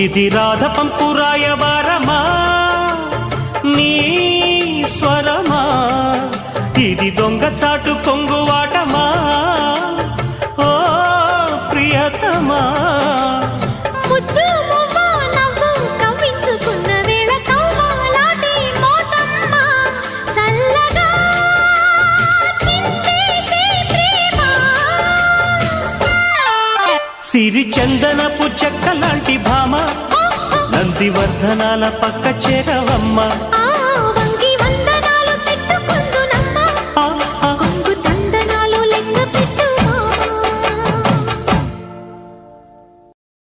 ఇది రాధ పంపు రాయబారమా నీ స్వరమా, ఇది దొంగ చాటు కొంగువాటమా ఓ ప్రియతమా. సిరి చందనపు చెక్క లాంటి భామ, నందివర్ధనాల పక్క చేరవమ్మ.